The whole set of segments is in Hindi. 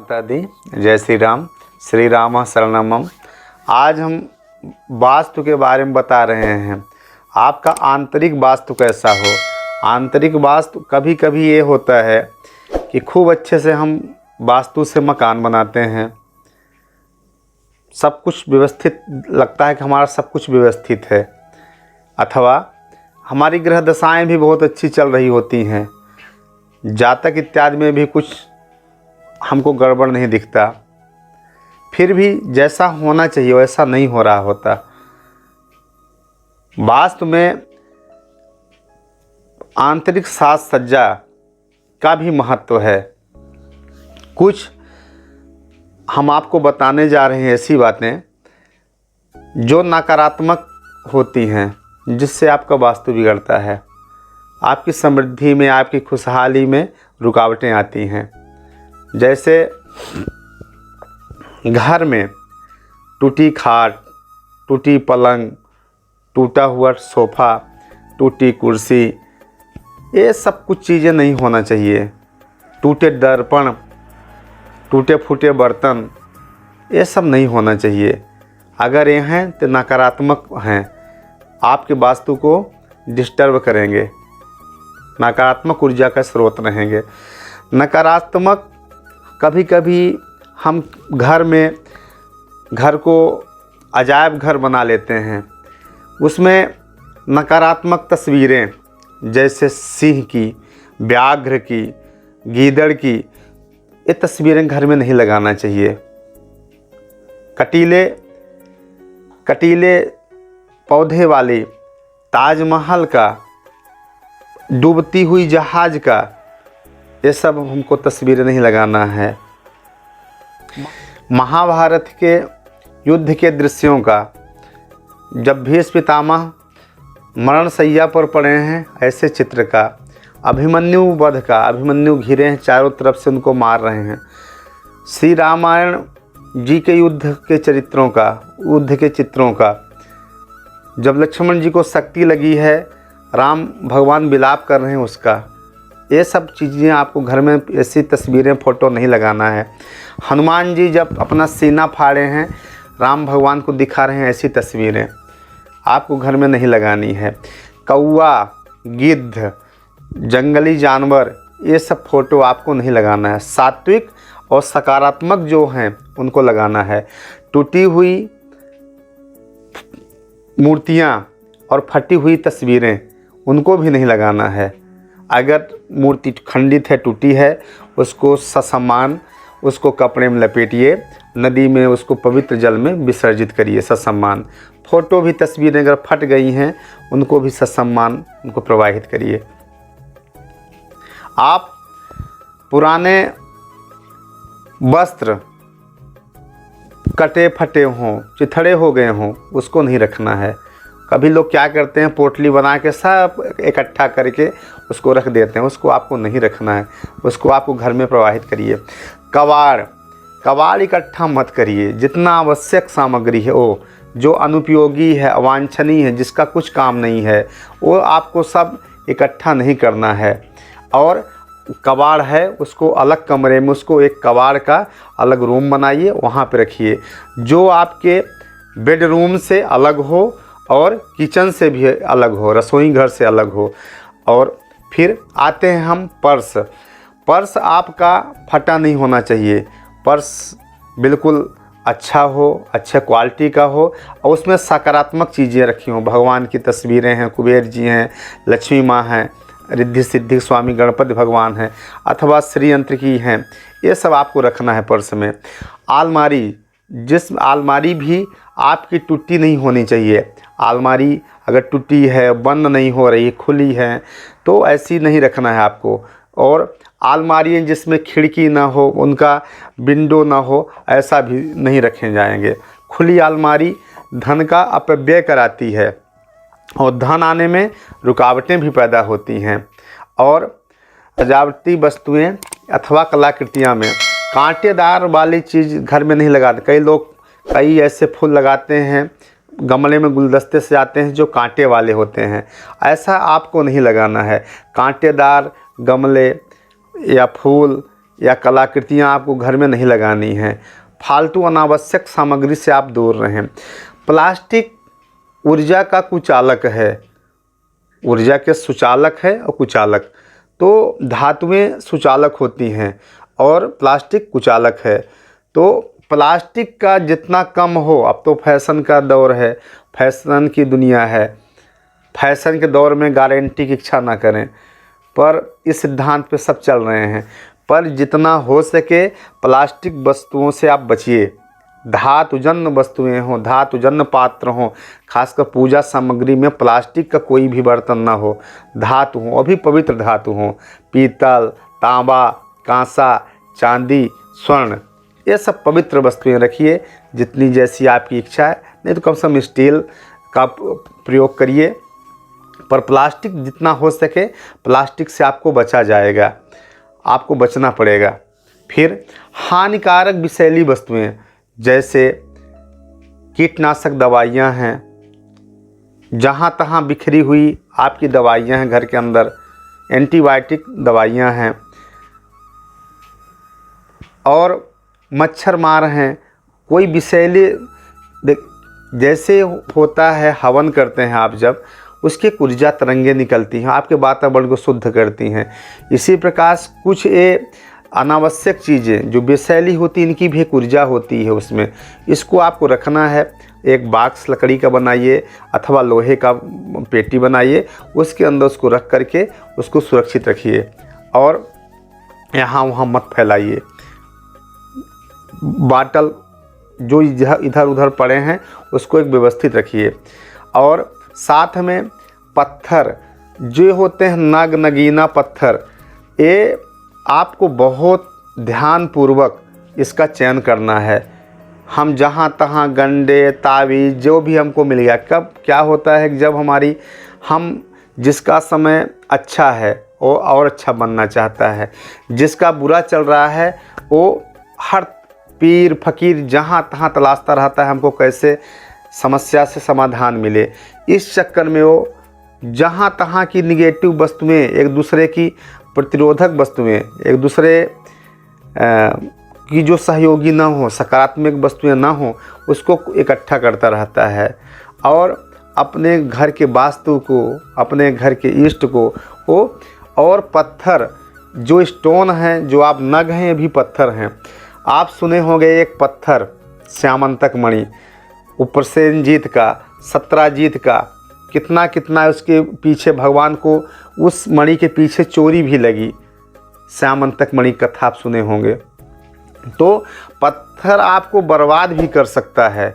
माता दी। जय श्री राम शरणम मम। आज हम वास्तु के बारे में बता रहे हैं। आपका आंतरिक वास्तु कैसा हो। आंतरिक वास्तु कभी कभी ये होता है कि खूब अच्छे से हम वास्तु से मकान बनाते हैं, सब कुछ व्यवस्थित लगता है कि हमारा सब कुछ व्यवस्थित है, अथवा हमारी ग्रह दशाएं भी बहुत अच्छी चल रही होती हैं, जातक इत्यादि में भी कुछ हमको गड़बड़ नहीं दिखता, फिर भी जैसा होना चाहिए वैसा नहीं हो रहा होता। वास्तु में आंतरिक साज सज्जा का भी महत्व है। कुछ हम आपको बताने जा रहे हैं ऐसी बातें जो नकारात्मक होती हैं, जिससे आपका वास्तु बिगड़ता है, आपकी समृद्धि में, आपकी खुशहाली में रुकावटें आती हैं। जैसे घर में टूटी खाट, टूटी पलंग, टूटा हुआ सोफ़ा, टूटी कुर्सी, ये सब कुछ चीज़ें नहीं होना चाहिए। टूटे दर्पण, टूटे फूटे बर्तन, ये सब नहीं होना चाहिए। अगर ये हैं तो नकारात्मक हैं, आपके वास्तु को डिस्टर्ब करेंगे, नकारात्मक ऊर्जा का स्रोत रहेंगे। नकारात्मक कभी कभी हम घर को अजायब घर बना लेते हैं, उसमें नकारात्मक तस्वीरें जैसे सिंह की, व्याघ्र की, गीदड़ की, ये तस्वीरें घर में नहीं लगाना चाहिए। कटीले पौधे वाली, ताजमहल का, डूबती हुई जहाज का, ये सब हमको तस्वीरें नहीं लगाना है। महाभारत के युद्ध के दृश्यों का, जब भीष्म पितामह मरण शैया पर पड़े हैं ऐसे चित्र का, अभिमन्यु वध का, अभिमन्यु घिरे हैं चारों तरफ से, उनको मार रहे हैं, श्री रामायण जी के युद्ध के चित्रों का, जब लक्ष्मण जी को शक्ति लगी है, राम भगवान विलाप कर रहे हैं उसका, ये सब चीज़ें आपको घर में ऐसी तस्वीरें फ़ोटो नहीं लगाना है। हनुमान जी जब अपना सीना फाड़े हैं, राम भगवान को दिखा रहे हैं, ऐसी तस्वीरें आपको घर में नहीं लगानी है। कौवा, गिद्ध, जंगली जानवर, ये सब फ़ोटो आपको नहीं लगाना है। सात्विक और सकारात्मक जो हैं उनको लगाना है। टूटी हुई मूर्तियाँ और फटी हुई तस्वीरें, उनको भी नहीं लगाना है। अगर मूर्ति खंडित है, टूटी है, उसको ससम्मान उसको कपड़े में लपेटिए, नदी में उसको पवित्र जल में विसर्जित करिए ससम्मान। फ़ोटो भी, तस्वीरें अगर फट गई हैं, उनको भी ससम्मान उनको प्रवाहित करिए। आप पुराने वस्त्र कटे फटे हों, चिथड़े हो गए हों, उसको नहीं रखना है। कभी लोग क्या करते हैं, पोटली बना के सब इकट्ठा करके उसको रख देते हैं, उसको आपको नहीं रखना है, उसको आपको घर में प्रवाहित करिए। कबाड़ इकट्ठा मत करिए। जितना आवश्यक सामग्री है, वो जो अनुपयोगी है, अवांछनीय है, जिसका कुछ काम नहीं है, वो आपको सब इकट्ठा नहीं करना है। और कबाड़ है, उसको अलग कमरे में, उसको एक कबाड़ का अलग रूम बनाइए, वहाँ पे रखिए, जो आपके बेडरूम से अलग हो और किचन से भी अलग हो, रसोई घर से अलग हो। और फिर आते हैं हम पर्स आपका फटा नहीं होना चाहिए। पर्स बिल्कुल अच्छा हो, अच्छे क्वालिटी का हो, और उसमें सकारात्मक चीज़ें रखी हों। भगवान की तस्वीरें हैं, कुबेर जी हैं, लक्ष्मी माँ हैं, रिद्धि सिद्धि स्वामी गणपति भगवान हैं, अथवा श्री यंत्र की हैं, ये सब आपको रखना है पर्स में। आलमारी भी आपकी टूटी नहीं होनी चाहिए। आलमारी अगर टूटी है, बंद नहीं हो रही, खुली है, तो ऐसी नहीं रखना है आपको। और आलमारी जिसमें खिड़की ना हो, उनका विंडो ना हो, ऐसा भी नहीं रखे जाएंगे। खुली आलमारी धन का अपव्यय कराती है और धन आने में रुकावटें भी पैदा होती हैं। और सजावटी वस्तुएं अथवा कलाकृतियां में कांटेदार वाली चीज़ घर में नहीं लगाते। कई लोग कई ऐसे फूल लगाते हैं, गमले में गुलदस्ते से आते हैं जो कांटे वाले होते हैं, ऐसा आपको नहीं लगाना है। कांटेदार गमले या फूल या कलाकृतियाँ आपको घर में नहीं लगानी हैं। फालतू अनावश्यक सामग्री से आप दूर रहें। प्लास्टिक ऊर्जा का कुचालक है, ऊर्जा के सुचालक है और कुचालक। तो धातुएं सुचालक होती हैं और प्लास्टिक कुचालक है। तो प्लास्टिक का जितना कम हो, अब तो फैशन का दौर है, फैशन की दुनिया है, फैशन के दौर में गारंटी की इच्छा ना करें, पर इस सिद्धांत पे सब चल रहे हैं। पर जितना हो सके प्लास्टिक वस्तुओं से आप बचिए। धातुजन्य वस्तुएं हों, धातुजन्य पात्र हों, खासकर पूजा सामग्री में प्लास्टिक का कोई भी बर्तन ना हो, धातु हों, अभी पवित्र धातु हों, पीतल, तांबा, कांसा, चांदी, स्वर्ण, ये सब पवित्र वस्तुएं रखिए, जितनी जैसी आपकी इच्छा है। नहीं तो कम से कम स्टील का प्रयोग करिए, पर प्लास्टिक जितना हो सके प्लास्टिक से आपको बचा जाएगा, आपको बचना पड़ेगा। फिर हानिकारक विषैली वस्तुएं जैसे कीटनाशक दवाइयाँ हैं, जहाँ तहाँ बिखरी हुई आपकी दवाइयाँ हैं घर के अंदर, एंटीबायोटिक दवाइयाँ हैं, और मच्छर मार हैं, कोई विषैले, जैसे होता है हवन करते हैं आप, जब उसके ऊर्जा तरंगे निकलती हैं, आपके वातावरण को शुद्ध करती हैं। इसी प्रकार कुछ ये अनावश्यक चीज़ें जो विषैली होती हैं, इनकी भी एक ऊर्जा होती है उसमें। इसको आपको रखना है। एक बॉक्स लकड़ी का बनाइए अथवा लोहे का पेटी बनाइए, उसके अंदर उसको रख करके उसको सुरक्षित रखिए और यहाँ वहाँ मत फैलाइए। बाटल जो इधर उधर पड़े हैं उसको एक व्यवस्थित रखिए। और साथ में पत्थर जो होते हैं, नग नगीना पत्थर, ये आपको बहुत ध्यानपूर्वक इसका चयन करना है। हम जहाँ तहाँ गंडे, तावीज़ जो भी हमको मिल गया, कब क्या होता है कि जब हम जिसका समय अच्छा है वो और अच्छा बनना चाहता है, जिसका बुरा चल रहा है वो हर पीर फकीर जहाँ तहाँ तलाशता रहता है हमको कैसे समस्या से समाधान मिले। इस चक्कर में वो जहाँ तहाँ की निगेटिव वस्तुएं, एक दूसरे की प्रतिरोधक वस्तुएं, एक दूसरे की जो सहयोगी ना हो, सकारात्मक वस्तुएं ना हो, उसको इकट्ठा करता रहता है और अपने घर के वास्तु को, अपने घर के इष्ट को वो। और पत्थर जो स्टोन हैं, जो आप नग हैं, ये भी पत्थर हैं। आप सुने होंगे एक पत्थर श्यामंतक मणि, ऊपर सेनजीत का, सत्राजीत का, कितना कितना उसके पीछे भगवान को उस मणि के पीछे चोरी भी लगी। श्यामंतक मणि कथा आप सुने होंगे। तो पत्थर आपको बर्बाद भी कर सकता है,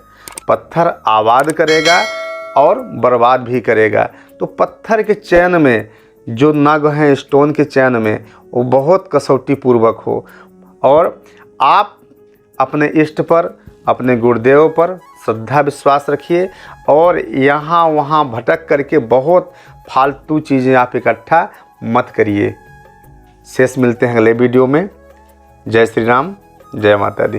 पत्थर आबाद करेगा और बर्बाद भी करेगा। तो पत्थर के चयन में जो नग हैं, स्टोन के चयन में, वो बहुत कसौटी पूर्वक हो। और आप अपने इष्ट पर, अपने गुरुदेव पर श्रद्धा विश्वास रखिए और यहाँ वहाँ भटक करके बहुत फालतू चीज़ें आप इकट्ठा मत करिए। शेष मिलते हैं अगले वीडियो में। जय श्री राम, जय माता दी।